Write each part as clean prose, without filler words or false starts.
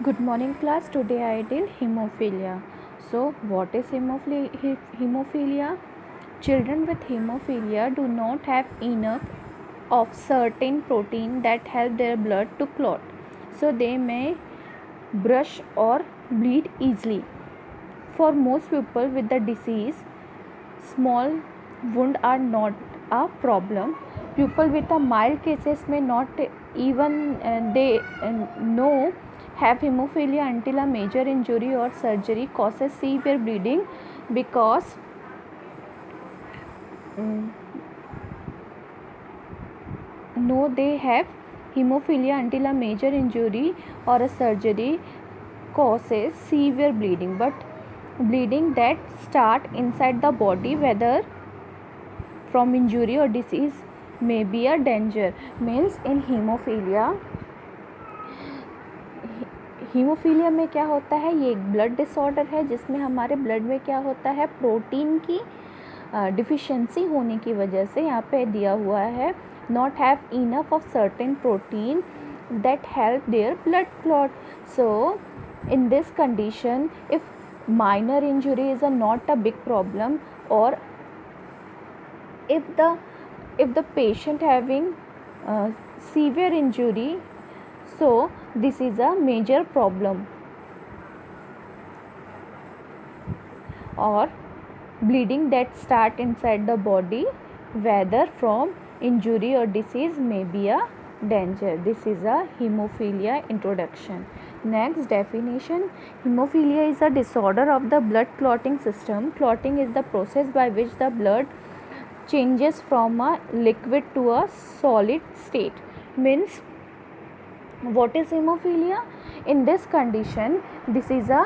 Good morning, class. Today I did hemophilia. So, what is hemophilia? Children with hemophilia do not have enough of certain protein that help their blood to clot. So, they may brush or bleed easily. For most people with the disease, small wounds are not a problem. People with a mild cases may not even they know have hemophilia until a major injury or surgery causes severe bleeding because mm, no they have hemophilia until a major injury or a surgery causes severe bleeding, but bleeding that start inside the body whether from injury or disease may be a danger. Means in haemophilia में क्या होता है, ये एक blood disorder है जिसमें हमारे blood में क्या होता है, प्रोटीन की डिफिशिएंसी होने की वजह से यहाँ पे दिया हुआ है not have enough of certain protein that help their blood clot. So in this condition, if minor injury is not a big problem, or if the patient having severe injury, so this is a major problem. Or bleeding that start inside the body whether from injury or disease may be a danger. This is a hemophilia introduction. Next definition: hemophilia is a disorder of the blood clotting system. Clotting is the process by which the blood changes from a liquid to a solid state. Means what is hemophilia? In this condition, this is a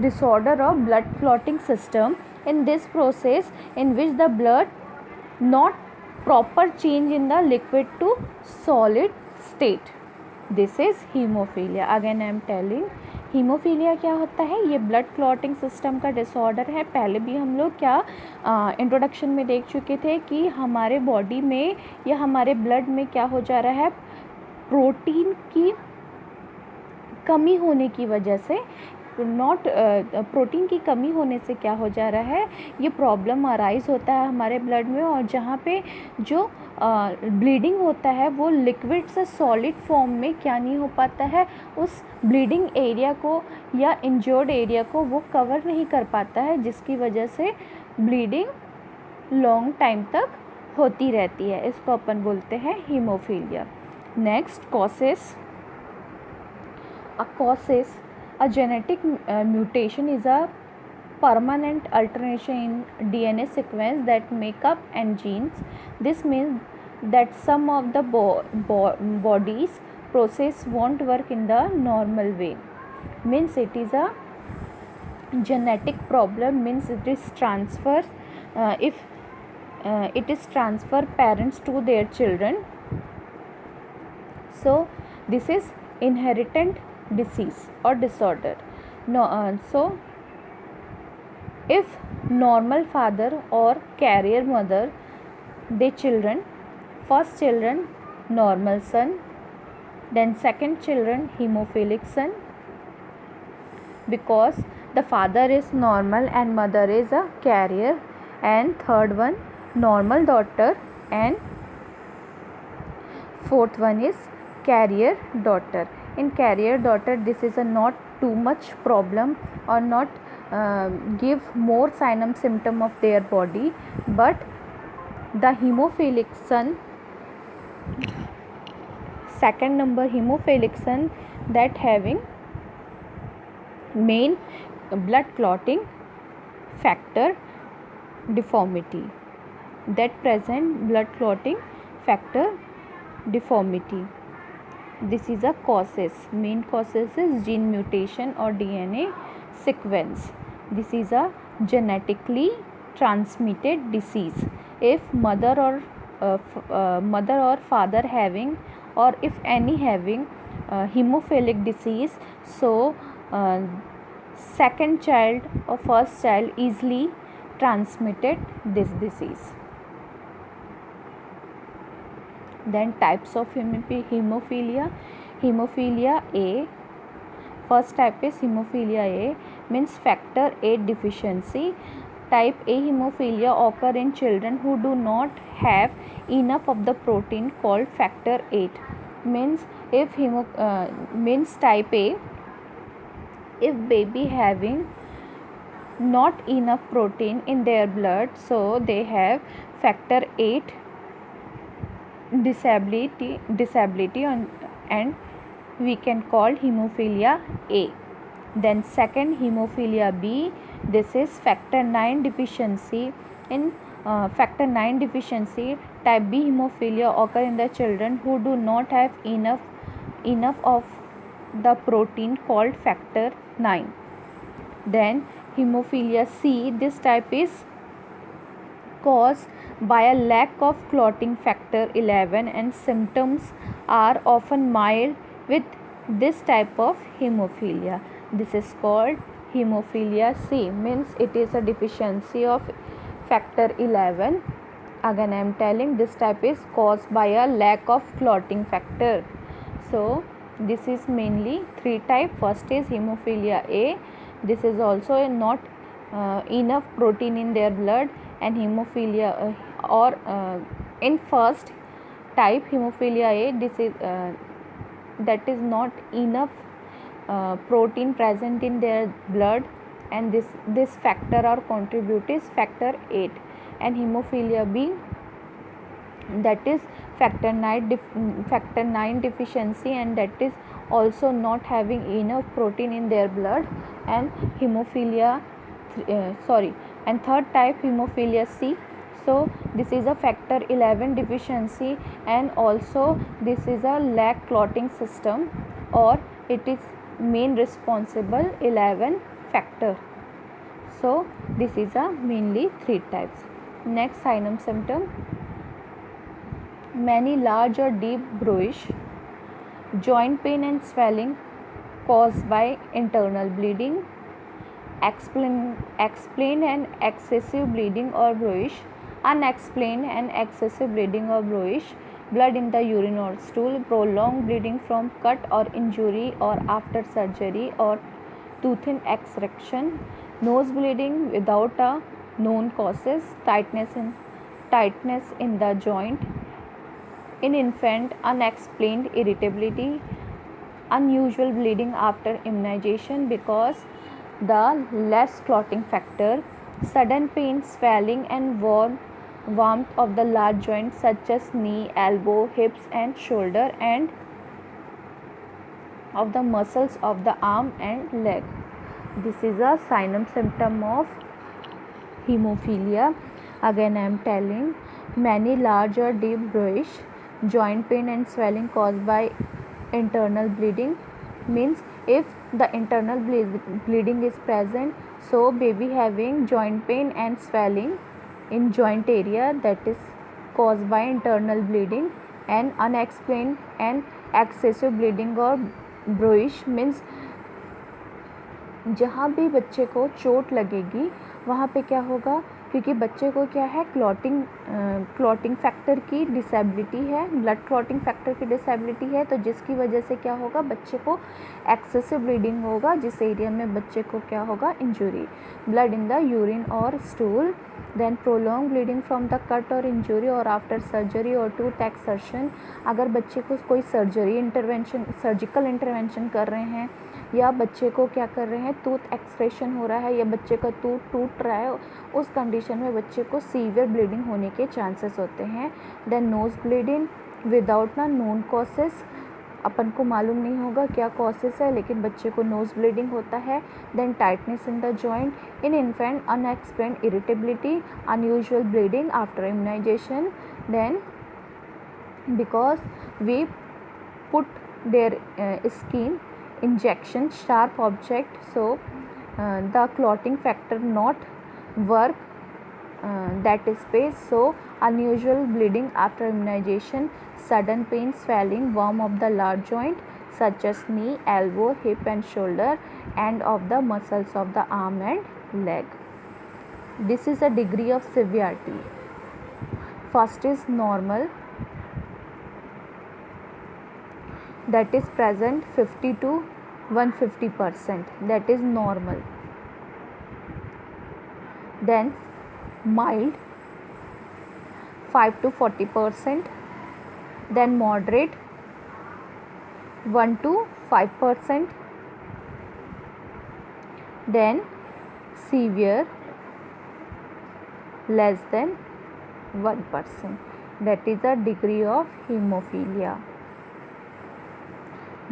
disorder of blood clotting system. In this process in which the blood not proper change in the liquid to solid state, this is hemophilia. Again I am telling, haemophilia क्या होता है, ये blood clotting system का disorder है. पहले भी हम लोग क्या इंट्रोडक्शन में देख चुके थे कि हमारे बॉडी में या हमारे ब्लड में क्या हो जा रहा है, प्रोटीन की कमी होने की वजह से प्रोटीन की कमी होने से क्या हो जा रहा है, ये प्रॉब्लम अराइज होता है हमारे ब्लड में. और जहाँ पे जो ब्लीडिंग होता है वो लिक्विड से सॉलिड फॉर्म में क्या नहीं हो पाता है, उस ब्लीडिंग एरिया को या इंजर्ड एरिया को वो कवर नहीं कर पाता है, जिसकी वजह से ब्लीडिंग लॉन्ग टाइम तक होती रहती है. इसको अपन बोलते हैं haemophilia. Next causes. A genetic mutation is a permanent alteration in DNA sequence that make up and genes. This means that some of the body's process won't work in the normal way. Means it is a genetic problem. Means it is transfer. If it is transfer parents to their children, so this is inherited disease or disorder. No, so if normal father or carrier mother, they children, first children normal son, then second children hemophilic son, because the father is normal and mother is a carrier, and third one normal daughter, and fourth one is carrier daughter. In carrier daughter, this is a not too much problem or not give more sign and symptom of their body, but the hemophilic son, second number hemophilic son, that having main blood clotting factor deformity, that present blood clotting factor deformity. This is a causes. Main causes is gene mutation or DNA sequence. This is a genetically transmitted disease. If mother or father having, or if any having hemophilic disease, so second child or first child easily transmitted this disease. Then types of hemophilia. Hemophilia A. First type is hemophilia A, means factor 8 deficiency. Type A hemophilia occur in children who do not have enough of the protein called factor 8. Means means type A, if baby having not enough protein in their blood, so they have factor 8 disability and we can call hemophilia A. Then second, hemophilia B, this is factor 9 deficiency. In factor 9 deficiency, type B hemophilia occur in the children who do not have enough of the protein called factor 9. Then hemophilia C, this type is caused by a lack of clotting factor 11 and symptoms are often mild with this type of hemophilia. This is called hemophilia C, means it is a deficiency of factor 11. Again I am telling, this type is caused by a lack of clotting factor. So this is mainly three type. First is hemophilia A, this is also not enough protein in their blood, and hemophilia in first type hemophilia A, this is that is not enough protein present in their blood, and this factor or contribute is factor 8. And hemophilia B, that is factor 9 deficiency, and that is also not having enough protein in their blood. And hemophilia and third type hemophilia C, so this is a factor 11 deficiency, and also this is a lack clotting system, or it is main responsible 11 factor. So this is a mainly three types. Next, sign and symptom: many large or deep bluish joint pain and swelling caused by internal bleeding, explained and excessive bleeding or bluish, unexplained and excessive bleeding or bluish, blood in the urine or stool, prolonged bleeding from cut or injury or after surgery or tooth extraction, nose bleeding without a known causes, tightness in the joint. In infant, unexplained irritability, unusual bleeding after immunization because the less clotting factor, sudden pain, swelling and warmth of the large joints such as knee, elbow, hips and shoulder, and of the muscles of the arm and leg. This is a sign and symptom of hemophilia. Again I am telling, many large or deep bluish joint pain and swelling caused by internal bleeding, means if the internal bleeding is present, so baby having joint pain and swelling in joint area, that is caused by internal bleeding. And unexplained and excessive bleeding or bluish, means जहाँ भी बच्चे को चोट लगेगी वहाँ पे क्या होगा, क्योंकि बच्चे को क्या है, क्लॉटिंग फैक्टर की डिसेबिलिटी है, ब्लड क्लॉटिंग फैक्टर की डिसेबिलिटी है, तो जिसकी वजह से क्या होगा, बच्चे को एक्सेसिव ब्लीडिंग होगा, जिस एरिया में बच्चे को क्या होगा, injury, blood in the urine और stool. Then prolong bleeding from the cut और इंजरी और आफ्टर सर्जरी और टूथ एक्सर्शन. अगर बच्चे को कोई सर्जिकल इंटरवेंशन कर रहे हैं, या बच्चे को क्या कर रहे हैं, टूथ एक्सट्रैक्शन हो रहा है, या बच्चे का टूट रहा है, उस कंडीशन में बच्चे को सीवियर ब्लीडिंग होने के चांसेस होते हैं. देन नोज ब्लीडिंग विदाउट ना नोन कॉसेस, अपन को मालूम नहीं होगा क्या कॉसेस है, लेकिन बच्चे को नोज ब्लीडिंग होता है. Then tightness in the joint. In infant, unexplained irritability, unusual bleeding after immunization. Then because we put their skin injection sharp object, so the clotting factor not work that space, so unusual bleeding after immunization, sudden pain, swelling, warm of the large joint such as knee, elbow, hip and shoulder, and of the muscles of the arm and leg. This is a degree of severity. First is normal, that is present 50 to 150%, that is normal. Then mild 5 to 40%, then moderate 1 to 5%, then severe less than 1%. That is a degree of hemophilia.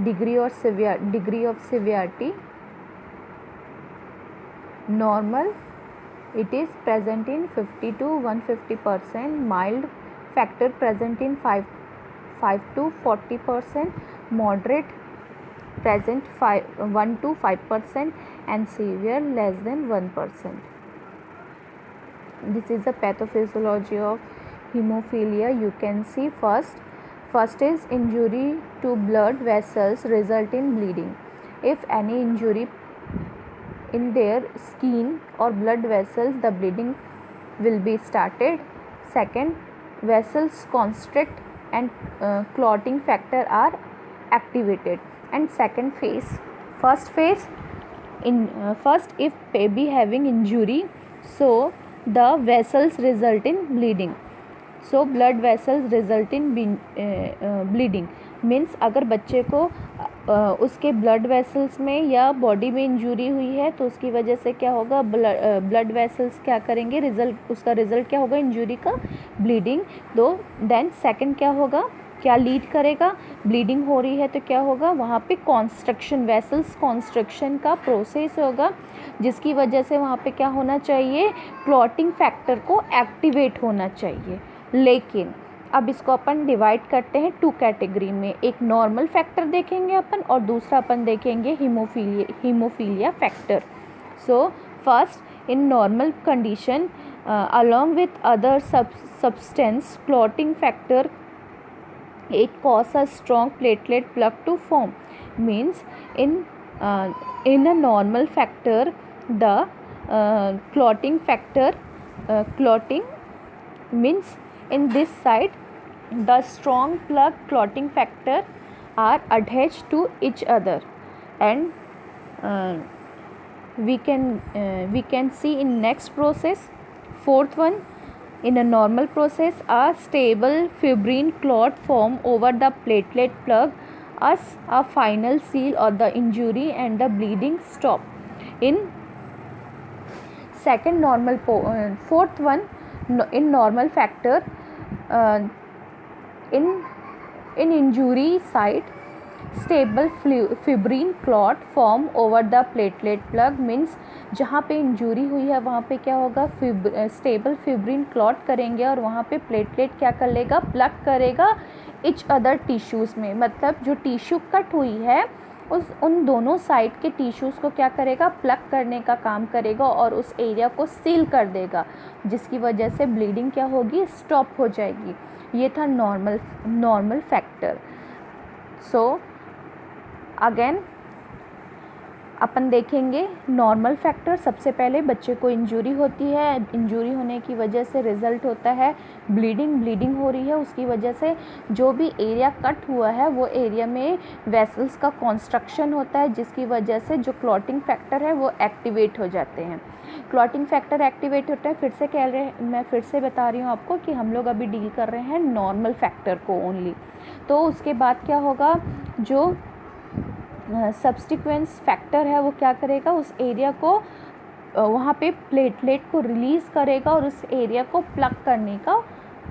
Degree of severity: normal, it is present in 50 to 150%, mild factor present in 5 to 40%, moderate present 1 to 5%, and severe less than 1%. This is the pathophysiology of hemophilia. You can see first is injury to blood vessels result in bleeding. If any injury in their skin or blood vessels, the bleeding will be started. Second, vessels constrict and clotting factor are activated. And second phase, first phase, first if baby having injury, so the vessels result in bleeding. So blood vessels result in bleeding means अगर बच्चे को उसके blood vessels में या body में injury हुई है तो उसकी वजह से क्या होगा, ब्लड वेसल्स क्या करेंगे, उसका रिजल्ट क्या होगा, इंजरी का ब्लीडिंग. देन सेकंड क्या होगा, क्या लीड करेगा, ब्लीडिंग हो रही है तो क्या होगा, वहाँ पे कॉन्स्ट्रक्शन, वेसल्स कॉन्स्ट्रक्शन का प्रोसेस होगा, जिसकी वजह से वहाँ पे क्या होना चाहिए, क्लॉटिंग फैक्टर को एक्टिवेट होना चाहिए. लेकिन अब इसको अपन डिवाइड करते हैं 2 कैटेगरी में. एक नॉर्मल फैक्टर देखेंगे अपन और दूसरा अपन देखेंगे haemophilia factor. So first, in normal condition along with other substance, clotting factor, it causes a strong platelet plug to form. Means in a normal factor, the clotting factor, clotting means in this side the strong plug clotting factor are attached to each other, and we can see in next process. Fourth one, in a normal process, a stable fibrin clot form over the platelet plug as a final seal of the injury and the bleeding stop. In second normal fourth one, in normal factor, in injury site, stable fibrin clot form over the platelet plug. Means जहाँ पे injury हुई है वहाँ पे क्या होगा, stable fibrin clot करेंगे और वहाँ पे प्लेटलेट क्या कर लेगा, प्लग करेगा इच अदर टिश्यूज़ में. मतलब जो टिश्यू कट हुई है उन दोनों साइड के टिश्यूज़ को क्या करेगा, प्लग करने का काम करेगा और उस एरिया को सील कर देगा, जिसकी वजह से ब्लीडिंग क्या होगी, स्टॉप हो जाएगी. ये था नॉर्मल फैक्टर. सो अगेन अपन देखेंगे नॉर्मल फैक्टर. सबसे पहले बच्चे को इंजरी होती है, इंजरी होने की वजह से रिज़ल्ट होता है ब्लीडिंग हो रही है. उसकी वजह से जो भी एरिया कट हुआ है वो एरिया में वेसल्स का कॉन्स्ट्रक्शन होता है, जिसकी वजह से जो क्लॉटिंग फैक्टर है वो एक्टिवेट हो जाते हैं. क्लॉटिंग फैक्टर एक्टिवेट होता है. मैं फिर से बता रही हूँ आपको कि हम लोग अभी डील कर रहे हैं नॉर्मल फैक्टर को ओनली. तो उसके बाद क्या होगा, जो सब्सटिक्वेंस फैक्टर है वो क्या करेगा, उस एरिया को वहाँ पे प्लेटलेट को रिलीज़ करेगा और उस एरिया को प्लग करने का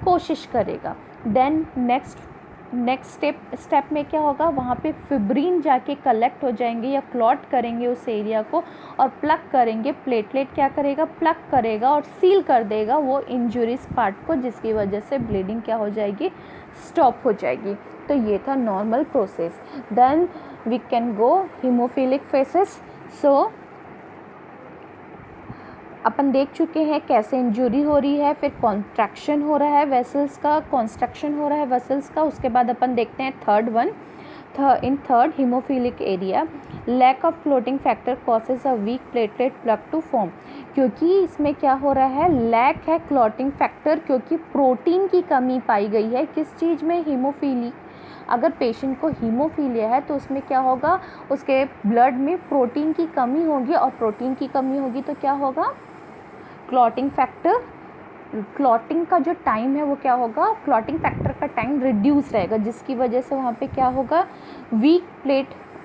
कोशिश करेगा. देन नेक्स्ट स्टेप में क्या होगा, वहाँ पे फिब्रिन जाके कलेक्ट हो जाएंगे या क्लॉट करेंगे उस एरिया को और प्लग करेंगे. प्लेटलेट क्या करेगा, प्लग करेगा और सील कर देगा वो इंजरीज पार्ट को, जिसकी वजह से ब्लीडिंग क्या हो जाएगी, स्टॉप हो जाएगी. तो ये था normal process. Then we can go haemophilic phases. So अपन देख चुके हैं कैसे इंजरी हो रही है, फिर कॉन्ट्रैक्शन हो रहा है वेसल्स का, कॉन्स्ट्रक्शन हो रहा है वेसल्स का. उसके बाद अपन देखते हैं third one. In third haemophilic area, lack of clotting factor causes a weak platelet plug to form. क्योंकि इसमें क्या हो रहा है, लैक है क्लॉटिंग फैक्टर, क्योंकि प्रोटीन की कमी पाई गई है. किस चीज़ में, अगर पेशेंट को हीमोफीलिया है तो उसमें क्या होगा, उसके ब्लड में प्रोटीन की कमी होगी, और प्रोटीन की कमी होगी तो क्या होगा, क्लॉटिंग फैक्टर, क्लॉटिंग का जो टाइम है वो क्या होगा, क्लॉटिंग फैक्टर का टाइम रिड्यूस रहेगा, जिसकी वजह से वहाँ पे क्या होगा, वीक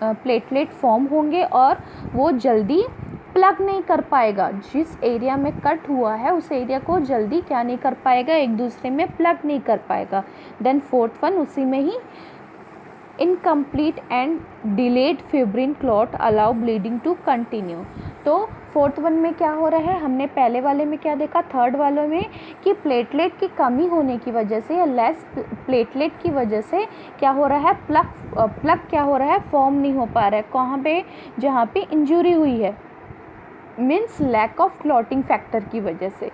प्लेटलेट फॉर्म होंगे और वो जल्दी प्लग नहीं कर पाएगा, जिस एरिया में कट हुआ है उस एरिया को जल्दी क्या नहीं कर पाएगा, एक दूसरे में प्लग नहीं कर पाएगा। देन फोर्थ वन उसी में ही, incomplete and delayed fibrin clot allow bleeding to continue. तो फोर्थ वन में क्या हो रहा है, हमने पहले वाले में क्या देखा, थर्ड वाले में कि प्लेटलेट की कमी होने की वजह से या लेस प्लेटलेट की वजह से क्या हो रहा है, प्लग क्या हो रहा है, फॉर्म नहीं हो पा रहा है, कहाँ पे, जहाँ पे इंजरी हुई है, means lack of clotting factor की वजह से।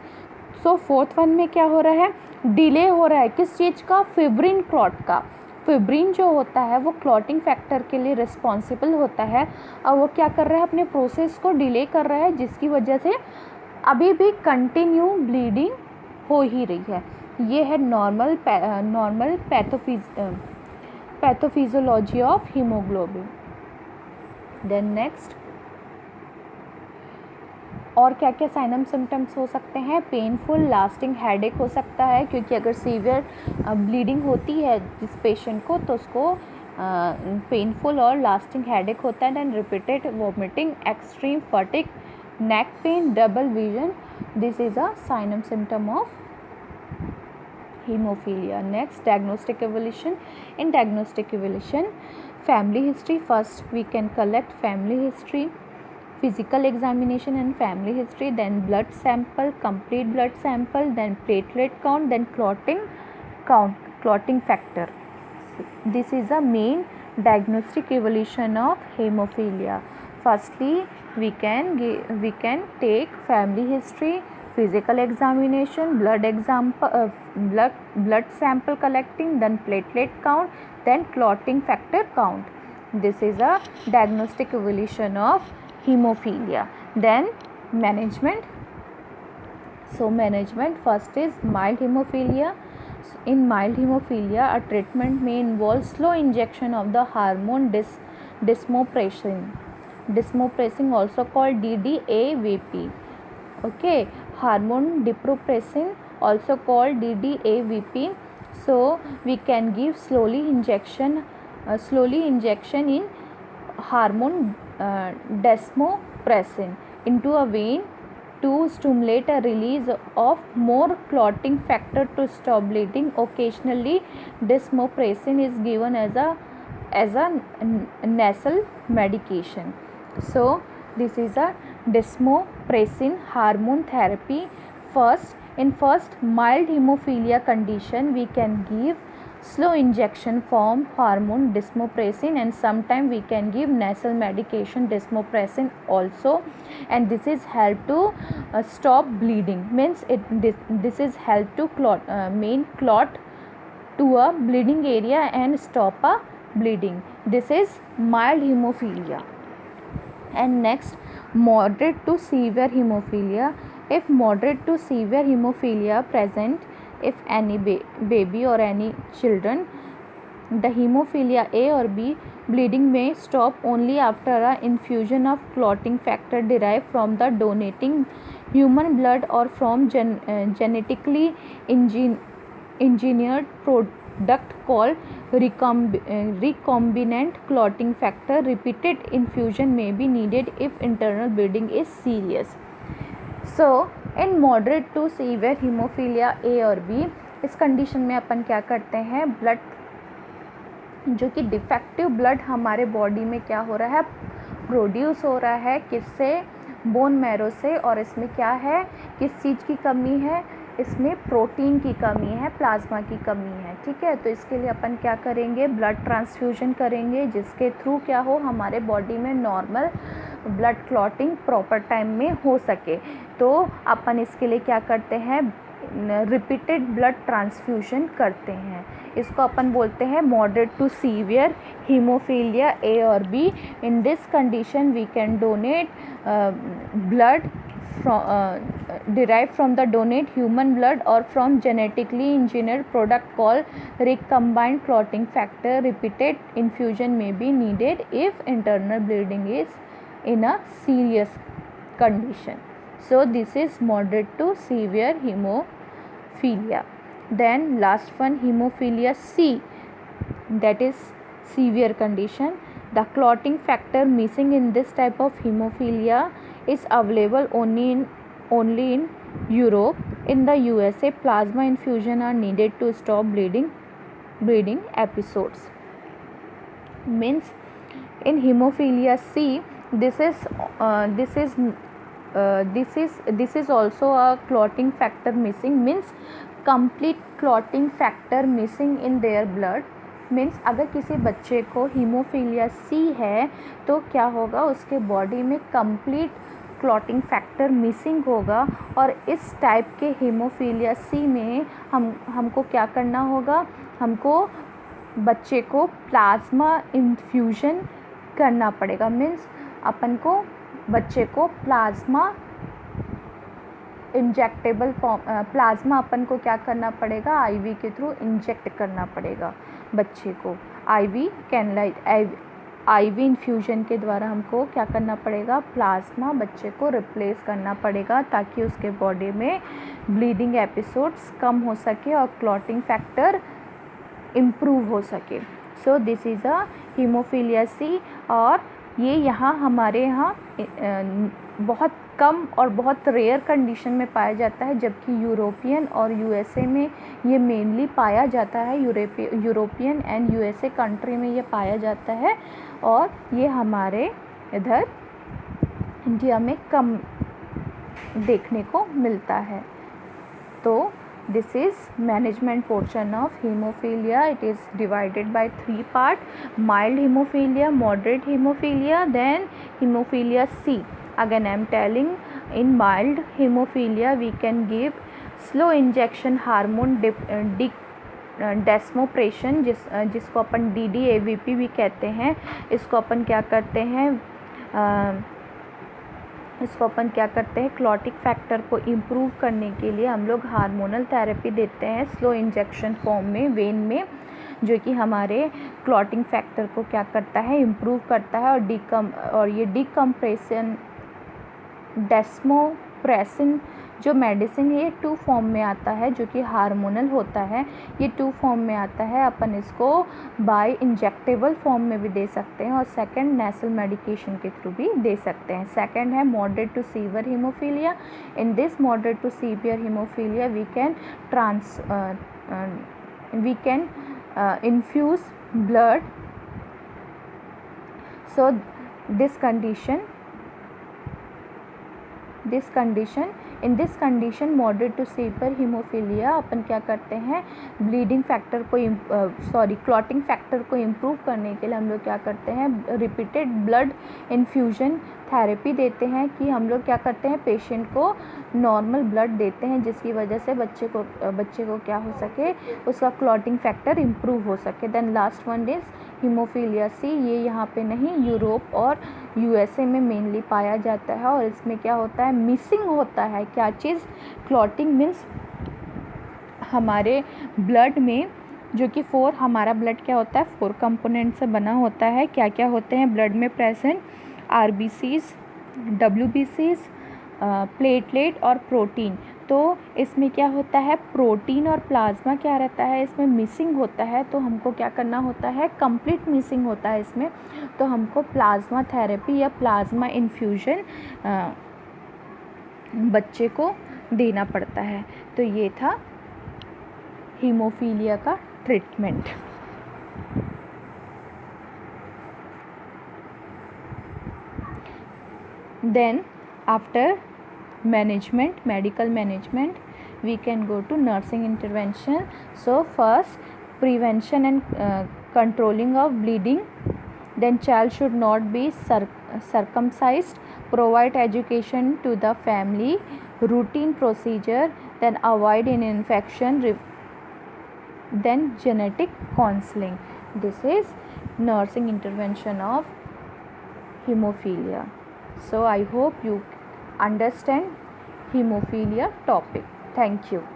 सो फोर्थ वन में क्या हो रहा है, डिले हो रहा है, किस चीज़ का, फिब्रिन क्लॉट का। फिब्रिन जो होता है वो क्लॉटिंग फैक्टर के लिए रिस्पॉन्सिबल होता है, और वो क्या कर रहा है, अपने प्रोसेस को डिले कर रहा है, जिसकी वजह से अभी भी कंटिन्यू ब्लीडिंग हो ही रही है। ये है normal pathophysiology of haemoglobin. Then next, और क्या क्या साइन एंड सिम्टम्स हो सकते हैं, पेनफुल लास्टिंग हेडेक हो सकता है, क्योंकि अगर सीवियर ब्लीडिंग होती है जिस पेशेंट को तो उसको पेनफुल और लास्टिंग हेडेक होता है। Then repeated vomiting, extreme fatigue, neck pain, double vision, this is a sign and symptom of hemophilia. Next, diagnostic evaluation. In diagnostic evaluation, family history, first we can collect family history, physical examination and family history, then blood sample, complete blood sample, then platelet count, then clotting factor. This is a main diagnostic evaluation of hemophilia. Firstly, we can take family history, physical examination, blood sample collecting, then platelet count, then clotting factor count. This is a diagnostic evaluation of hemophilia. Then management. So management, first is mild hemophilia. In mild hemophilia, a treatment may involve slow injection of the hormone desmopressin, also called DDAVP. Okay, hormone desmopressin, also called DDAVP. So we can give slowly injection in hormone desmopressin into a vein to stimulate a release of more clotting factor to stop bleeding. Occasionally, desmopressin is given as a nasal medication. So this is a desmopressin hormone therapy. In first mild hemophilia condition, we can give slow injection form hormone desmopressin, and sometime we can give nasal medication desmopressin also, and this is help to stop bleeding, means this is help to main clot to a bleeding area and stop a bleeding. This is mild hemophilia. And next, moderate to severe hemophilia. If moderate to severe hemophilia present, if any baby or any children, the hemophilia A or B bleeding may stop only after a infusion of clotting factor derived from the donating human blood or from genetically engineered product called recombinant clotting factor. Repeated infusion may be needed if internal bleeding is serious. So in moderate to severe haemophilia A और B, इस condition में अपन क्या करते हैं, blood जो कि defective blood हमारे body में क्या हो रहा है, प्रोड्यूस हो रहा है, किससे, बोन मैरो से, और इसमें क्या है, किस चीज़ की कमी है, इसमें प्रोटीन की कमी है, प्लाज्मा की कमी है, ठीक है। तो इसके लिए अपन क्या करेंगे, ब्लड ट्रांसफ्यूजन करेंगे, जिसके थ्रू क्या हो, हमारे बॉडी में normal blood clotting proper time में हो सके। तो अपन इसके लिए क्या करते हैं, रिपीटेड ब्लड ट्रांसफ्यूजन करते हैं। इसको अपन बोलते हैं moderate to severe haemophilia A और B. In this condition we can donate blood from the donate human blood or from genetically engineered product called recombinant clotting factor. Repeated infusion may be needed if internal bleeding is in a serious condition. So this is moderate to severe hemophilia. Then last one, hemophilia C, that is severe condition. The clotting factor missing in this type of hemophilia is available only in Europe. In the USA, plasma infusion are needed to stop bleeding episodes. Means in hemophilia C, this is also a clotting factor missing, means complete clotting factor missing in their blood. Means अगर किसी बच्चे को haemophilia सी है तो क्या होगा, उसके body में कंप्लीट क्लॉटिंग फैक्टर मिसिंग होगा. और इस टाइप के हीमोफीलिया सी में हमको क्या करना होगा, हमको बच्चे को प्लाज्मा इन्फ्यूजन करना पड़ेगा. मीन्स अपन को बच्चे को प्लाज्मा इंजेक्टेबल प्लाज्मा अपन को क्या करना पड़ेगा, आईवी के थ्रू इंजेक्ट करना पड़ेगा बच्चे को. आईवी इन्फ्यूजन के द्वारा हमको क्या करना पड़ेगा, प्लाज्मा बच्चे को रिप्लेस करना पड़ेगा ताकि उसके बॉडी में ब्लीडिंग एपिसोड्स कम हो सके और क्लॉटिंग फैक्टर इम्प्रूव हो सके. So this is a haemophilia C. और ये यहाँ हमारे यहाँ बहुत कम और बहुत रेयर कंडीशन में पाया जाता है, जबकि यूरोपियन और यूएसए में ये मेनली पाया जाता है. यूरोपियन एंड यूएसए कंट्री में ये पाया जाता है और ये हमारे इधर इंडिया में कम देखने को मिलता है. तो this is management portion of hemophilia. It is divided by 3 parts: mild hemophilia, moderate hemophilia, then hemophilia C. Again I am telling, in mild hemophilia we can give slow injection hormone desmopression, जिसको अपन DDAVP भी कहते हैं. इसको अपन क्या करते हैं, क्लॉटिक factor को improve करने के लिए हम लोग हार्मोनल थेरेपी देते हैं स्लो इंजेक्शन फॉर्म में वेन में, जो कि हमारे क्लॉटिंग फैक्टर को क्या करता है, इम्प्रूव करता है. और ये डिकम्प्रेशन डेस्मोप्रेसिन जो मेडिसिन है ये 2 फॉर्म में आता है, जो कि हार्मोनल होता है. ये 2 फॉर्म में आता है. अपन इसको बाय इंजेक्टेबल फॉर्म में भी दे सकते हैं और सेकंड नेसल मेडिकेशन के थ्रू भी दे सकते हैं. सेकंड है moderate to severe haemophilia. In this moderate to severe haemophilia we can infuse blood. So in this condition moderate to severe hemophilia अपन क्या करते हैं, ब्लीडिंग फैक्टर को क्लॉटिंग फैक्टर को इम्प्रूव करने के लिए हम लोग क्या करते हैं, रिपीटेड ब्लड इन्फ्यूजन थेरेपी देते हैं. कि हम लोग क्या करते हैं, पेशेंट को नॉर्मल ब्लड देते हैं जिसकी वजह से बच्चे को क्या हो सके, उसका क्लॉटिंग फैक्टर इम्प्रूव हो सके. Then last one is haemophilia C. ये यहाँ पे नहीं, यूरोप और यूएसए में मेनली पाया जाता है. और इसमें क्या होता है, मिसिंग होता है क्या चीज़, क्लॉटिंग. मीन्स हमारे ब्लड में जो कि हमारा ब्लड क्या होता है, 4 कंपोनेंट से बना होता है. क्या क्या होते हैं ब्लड में प्रेजेंट, RBCs, WBCs, प्लेटलेट और प्रोटीन. तो इसमें क्या होता है, प्रोटीन और प्लाज्मा क्या रहता है, इसमें मिसिंग होता है. तो हमको क्या करना होता है, कंप्लीट मिसिंग होता है इसमें. तो हमको प्लाज्मा थेरेपी या प्लाज्मा इन्फ्यूजन बच्चे को देना पड़ता है. तो ये था हीमोफीलिया का treatment. Then after medical management, we can go to nursing intervention. So first, prevention and controlling of bleeding. Then child should not be circumcised. Provide education to the family. Routine procedure. Then avoid an infection. Then genetic counseling. This is nursing intervention of hemophilia. So I hope you understand hemophilia topic. Thank you.